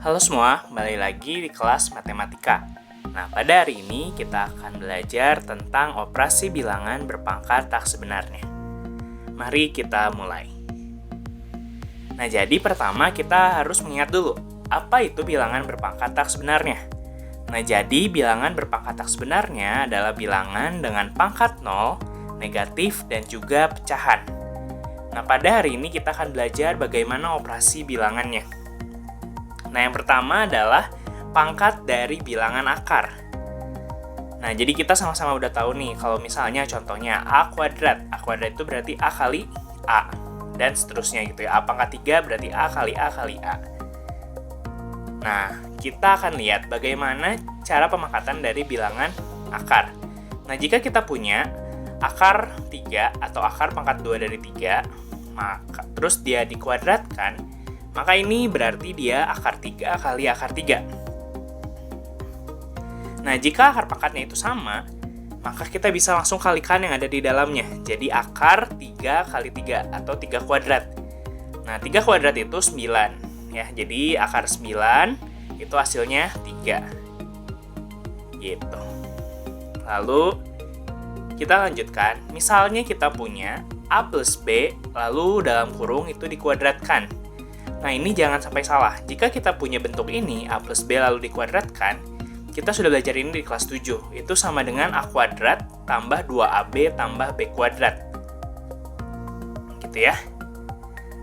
Halo semua, kembali lagi di kelas matematika. Nah, pada hari ini kita akan belajar tentang operasi bilangan berpangkat tak sebenarnya. Mari kita mulai. Nah, jadi pertama kita harus mengingat dulu, apa itu bilangan berpangkat tak sebenarnya? Nah, jadi bilangan berpangkat tak sebenarnya adalah bilangan dengan pangkat 0, negatif, dan juga pecahan. Nah, pada hari ini kita akan belajar bagaimana operasi bilangannya. Nah, yang pertama adalah pangkat dari bilangan akar. Nah, jadi kita sama-sama udah tahu nih, kalau misalnya contohnya A kuadrat. A kuadrat itu berarti A kali A. Dan seterusnya gitu ya. A pangkat 3 berarti A kali A kali A. Nah, kita akan lihat bagaimana cara pemangkatan dari bilangan akar. Nah, jika kita punya akar 3 atau akar pangkat 2 dari 3, maka terus dia dikuadratkan, maka ini berarti dia akar 3 kali akar 3. Nah, jika akar pangkatnya itu sama, maka kita bisa langsung kalikan yang ada di dalamnya. Jadi akar 3 kali 3 atau 3 kuadrat. Nah, 3 kuadrat itu 9. Ya, jadi akar 9 itu hasilnya 3. Gitu. Lalu, kita lanjutkan. Misalnya kita punya A plus B, lalu dalam kurung itu dikuadratkan. Nah, ini jangan sampai salah. Jika kita punya bentuk ini, A plus B lalu dikuadratkan, kita sudah belajar ini di kelas 7. Itu sama dengan A kuadrat tambah 2AB tambah B kuadrat. Gitu ya.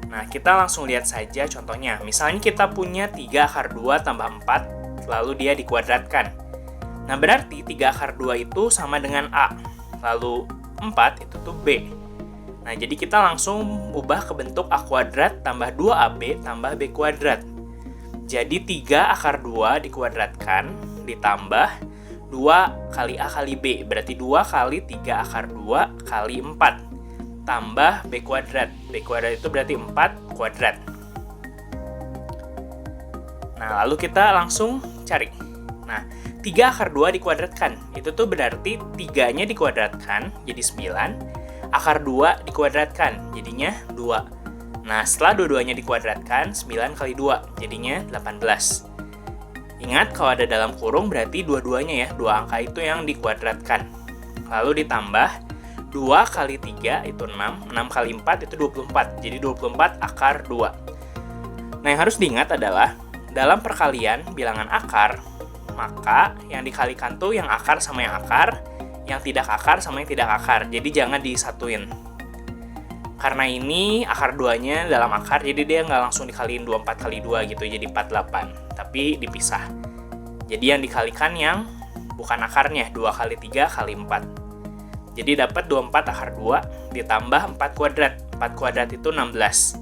Nah, kita langsung lihat saja contohnya. Misalnya kita punya 3 akar 2 tambah 4, lalu dia dikuadratkan. Nah, berarti 3 akar 2 itu sama dengan A, lalu 4 itu tuh B. Nah, jadi kita langsung ubah ke bentuk A kuadrat tambah 2AB tambah B kuadrat. Jadi 3 akar 2 dikuadratkan ditambah 2 kali A kali B. Berarti 2 kali 3 akar 2 kali 4 tambah B kuadrat. B kuadrat itu berarti 4 kuadrat. Nah, lalu kita langsung cari. Nah, 3 akar 2 dikuadratkan. Itu tuh berarti 3-nya dikuadratkan jadi 9. Akar 2 dikuadratkan, jadinya 2. Nah, setelah dua-duanya dikuadratkan, 9 kali 2, jadinya 18. Ingat, kalau ada dalam kurung berarti dua-duanya ya, dua angka itu yang dikuadratkan. Lalu ditambah 2 kali 3 itu 6, 6 kali 4 itu 24, jadi 24 akar 2. Nah, yang harus diingat adalah, dalam perkalian bilangan akar, maka yang dikalikan tuh yang akar sama yang akar, yang tidak akar sama yang tidak akar. Jadi jangan disatuin. Karena ini akar 2-nya dalam akar, jadi dia nggak langsung dikaliin 24 kali 2 gitu, jadi 48. Tapi dipisah. Jadi yang dikalikan yang bukan akarnya, 2 kali 3 kali 4. Jadi dapat 24 akar 2 ditambah 4 kuadrat. 4 kuadrat itu 16.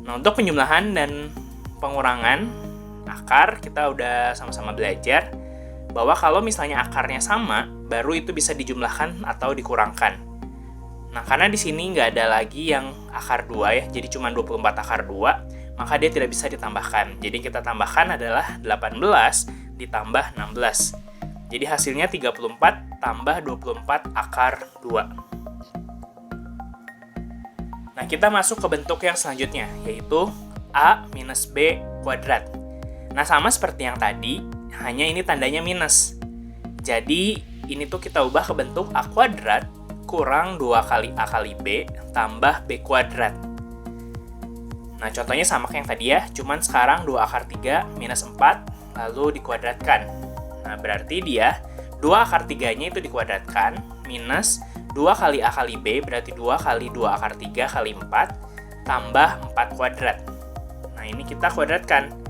Nah, untuk penjumlahan dan pengurangan akar, kita udah sama-sama belajar bahwa kalau misalnya akarnya sama, baru itu bisa dijumlahkan atau dikurangkan. Nah, karena di sini nggak ada lagi yang akar 2 ya, jadi cuma 24 akar 2, maka dia tidak bisa ditambahkan. Jadi kita tambahkan adalah 18 ditambah 16. Jadi hasilnya 34 tambah 24 akar 2. Nah, kita masuk ke bentuk yang selanjutnya, yaitu A minus B kuadrat. Nah, sama seperti yang tadi, hanya ini tandanya minus. Jadi, ini tuh kita ubah ke bentuk A kuadrat kurang 2 kali A kali B tambah B kuadrat. Nah, contohnya sama kayak yang tadi ya, cuman sekarang 2 akar 3 minus 4, lalu dikuadratkan. Nah, berarti dia 2 akar 3-nya itu dikuadratkan, minus 2 kali A kali B, berarti 2 kali 2 akar 3 kali 4, tambah 4 kuadrat. Nah, ini kita kuadratkan.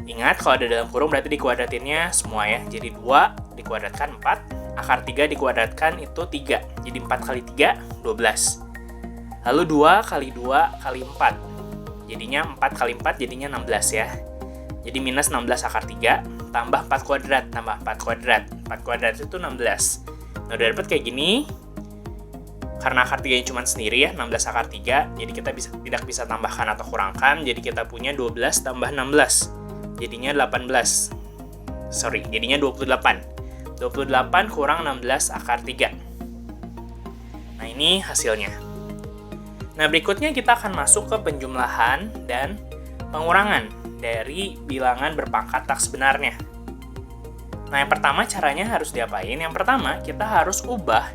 Ingat, kalau ada dalam kurung berarti dikuadratinnya semua ya. Jadi 2 dikuadratkan 4, akar 3 dikuadratkan itu 3. Jadi 4 kali 3, 12. Lalu 2 kali 2 kali 4. Jadinya 4 kali 4 jadinya 16 ya. Jadi minus 16 akar 3, tambah 4 kuadrat, tambah 4 kuadrat. 4 kuadrat itu 16. Nah, udah dapat kayak gini. Karena akar 3-nya cuma sendiri ya, 16 akar 3, jadi kita tidak bisa tambahkan atau kurangkan. Jadi kita punya 12 tambah 16. Jadinya 18. Jadinya 28. 28 kurang 16 akar 3. Nah, ini hasilnya. Nah, berikutnya kita akan masuk ke penjumlahan dan pengurangan dari bilangan berpangkat tak sebenarnya. Nah, yang pertama caranya harus diapain? Yang pertama, kita harus ubah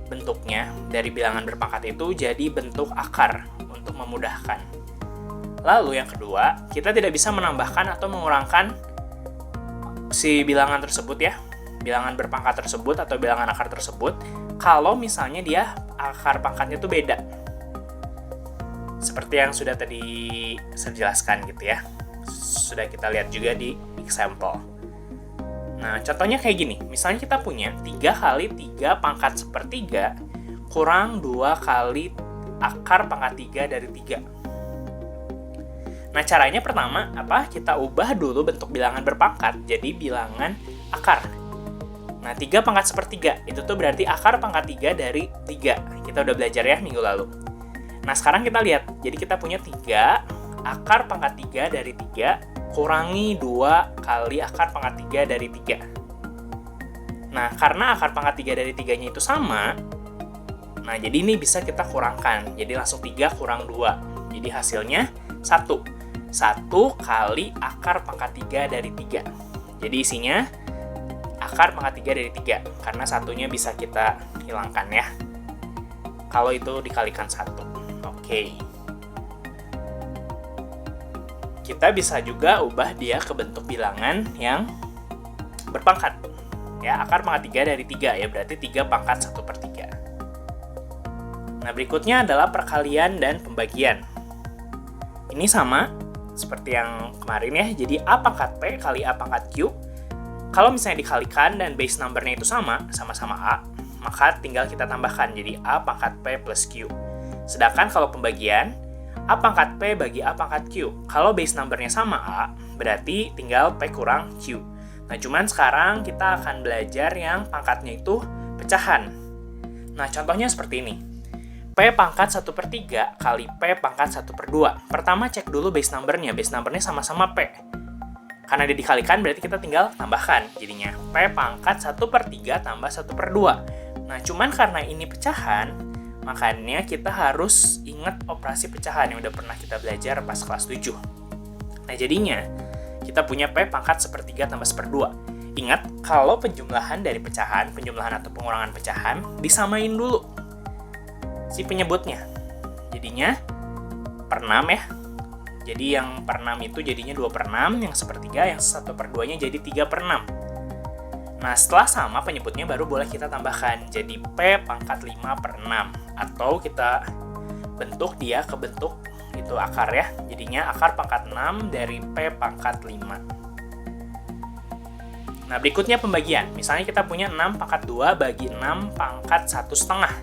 bentuknya dari bilangan berpangkat itu jadi bentuk akar untuk memudahkan. Lalu yang kedua, kita tidak bisa menambahkan atau mengurangkan si bilangan tersebut ya, bilangan berpangkat tersebut atau bilangan akar tersebut, kalau misalnya dia akar pangkatnya itu beda. Seperti yang sudah tadi saya jelaskan gitu ya. Sudah kita lihat juga di example. Nah, contohnya kayak gini. Misalnya kita punya 3 kali 3 pangkat sepertiga kurang 2 kali akar pangkat 3 dari 3. Nah, caranya pertama, kita ubah dulu bentuk bilangan berpangkat jadi bilangan akar. Nah, 3 pangkat sepertiga, itu tuh berarti akar pangkat 3 dari 3. Kita udah belajar ya minggu lalu. Nah, sekarang kita lihat. Jadi kita punya 3, akar pangkat 3 dari 3, kurangi 2 kali akar pangkat 3 dari 3. Nah, karena akar pangkat 3 dari 3-nya itu sama, nah jadi ini bisa kita kurangkan. Jadi langsung 3 kurang 2. Jadi hasilnya 1. 1 kali akar pangkat 3 dari 3. Jadi isinya akar pangkat 3 dari 3. Karena satunya bisa kita hilangkan ya. Kalau itu dikalikan 1. Oke. Kita bisa juga ubah dia ke bentuk bilangan yang berpangkat. Ya, akar pangkat 3 dari 3 ya, berarti 3 pangkat 1/3. Nah, berikutnya adalah perkalian dan pembagian. Ini sama seperti yang kemarin ya, jadi A pangkat P kali A pangkat Q. Kalau misalnya dikalikan dan base number-nya itu sama-sama A, maka tinggal kita tambahkan jadi A pangkat P plus Q. Sedangkan kalau pembagian, A pangkat P bagi A pangkat Q. Kalau base number-nya sama A, berarti tinggal P kurang Q. Nah, cuman sekarang kita akan belajar yang pangkatnya itu pecahan. Nah, contohnya seperti ini. P pangkat 1/3 kali P pangkat 1/2. Pertama cek dulu base number-nya. Base number-nya sama-sama P. Karena dia dikalikan, berarti kita tinggal tambahkan. Jadinya P pangkat 1/3 tambah 1/2. Nah, cuman karena ini pecahan, makanya kita harus ingat operasi pecahan yang udah pernah kita belajar pas kelas 7. Nah, jadinya kita punya P pangkat 1/3 tambah 1/2. Ingat, kalau penjumlahan dari pecahan, penjumlahan atau pengurangan pecahan, disamain dulu si penyebutnya. Jadinya per 6 ya. Jadi yang per 6 itu jadinya 2/6, yang 1/3, yang 1/2-nya jadi 3/6. Nah, setelah sama penyebutnya baru boleh kita tambahkan. Jadi P pangkat 5/6. Atau kita bentuk dia ke bentuk itu akar ya. Jadinya akar pangkat 6 dari P pangkat 5. Nah, berikutnya pembagian. Misalnya kita punya 6 pangkat 2 bagi 6 pangkat 1/2.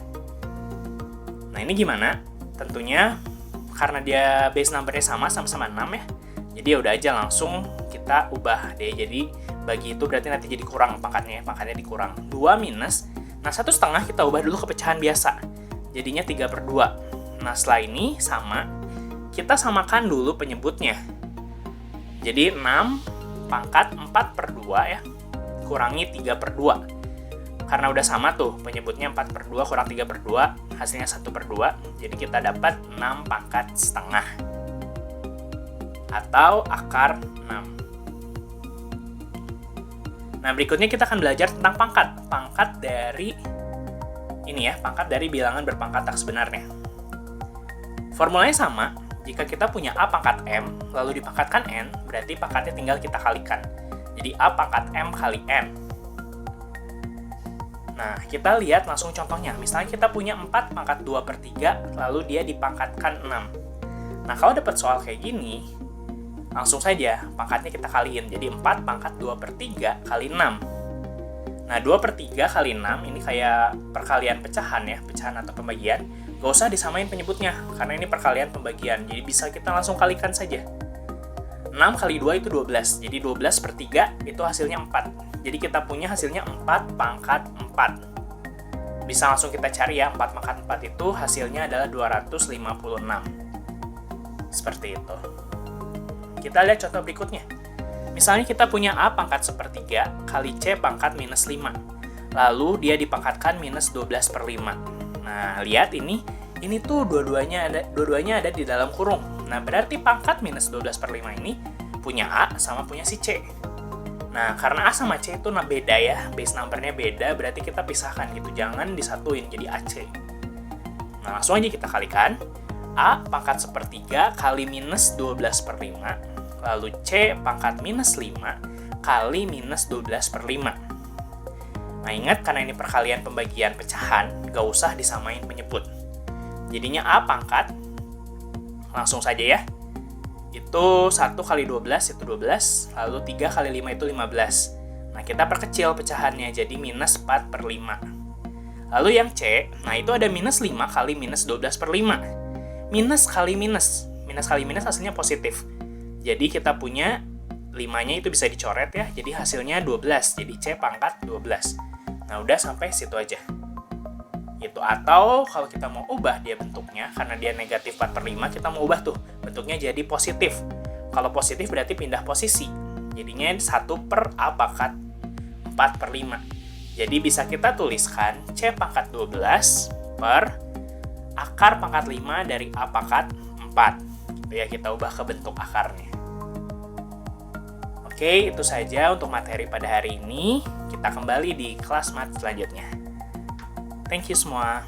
Nah, ini gimana? Tentunya karena dia base number-nya sama-sama 6 ya. Jadi ya udah aja langsung kita ubah deh. Jadi bagi itu berarti nanti jadi kurang pangkatnya dikurang. 2 minus. Nah, 1/2 kita ubah dulu ke pecahan biasa. Jadinya 3/2. Nah, setelah ini sama. Kita samakan dulu penyebutnya. Jadi 6 pangkat 4/2 ya. Kurangi 3/2. Karena udah sama tuh, penyebutnya 4/2 kurang 3/2, hasilnya 1/2. Jadi kita dapat 6 pangkat setengah. Atau akar 6. Nah, berikutnya kita akan belajar tentang pangkat. Pangkat dari ini ya, pangkat dari bilangan berpangkat tak sebenarnya. Formulanya sama. Jika kita punya A pangkat M, lalu dipangkatkan N, berarti pangkatnya tinggal kita kalikan. Jadi A pangkat M kali N. Nah, kita lihat langsung contohnya. Misalnya kita punya 4 pangkat 2/3, lalu dia dipangkatkan 6. Nah, kalau dapat soal kayak gini, langsung saja pangkatnya kita kaliin. Jadi 4 pangkat 2/3 kali 6. Nah, 2/3 kali 6 ini kayak perkalian pecahan ya, pecahan atau pembagian. Gak usah disamain penyebutnya, karena ini perkalian pembagian. Jadi bisa kita langsung kalikan saja. 6 kali 2 itu 12. Jadi 12/3 itu hasilnya 4. Jadi kita punya hasilnya 4 pangkat 4. Bisa langsung kita cari ya, 4 pangkat 4 itu hasilnya adalah 256. Seperti itu. Kita lihat contoh berikutnya. Misalnya kita punya A pangkat 1/3 kali C pangkat minus 5. Lalu dia dipangkatkan minus 12/5. Nah, lihat ini tuh dua-duanya ada di dalam kurung. Nah, berarti pangkat minus 12/5 ini punya A sama punya si C. Nah, karena A sama C itu beda ya, base number-nya beda, berarti kita pisahkan gitu, jangan disatuin jadi AC. Nah, langsung aja kita kalikan. A pangkat sepertiga kali minus 12 per 5, lalu C pangkat minus 5 kali minus 12 per 5. Nah, ingat karena ini perkalian pembagian pecahan, gak usah disamain penyebut. Jadinya A pangkat, langsung saja ya, itu 1 kali 12 itu 12, lalu 3 kali 5 itu 15. Nah, kita perkecil pecahannya jadi minus 4 per 5. Lalu yang C, nah itu ada minus 5 kali minus 12 per 5. Minus kali minus hasilnya positif. Jadi kita punya 5-nya itu bisa dicoret ya, jadi hasilnya 12, jadi C pangkat 12. Nah, udah sampai situ aja. Itu, atau kalau kita mau ubah dia bentuknya, karena dia negatif 4 per 5, kita mau ubah tuh, bentuknya jadi positif. Kalau positif berarti pindah posisi, jadinya 1 per A pangkat 4 per 5. Jadi bisa kita tuliskan C pangkat 12 per akar pangkat 5 dari A pangkat 4. Gitu ya, kita ubah ke bentuk akarnya. Oke, itu saja untuk materi pada hari ini. Kita kembali di kelas mat selanjutnya. Thank you semua.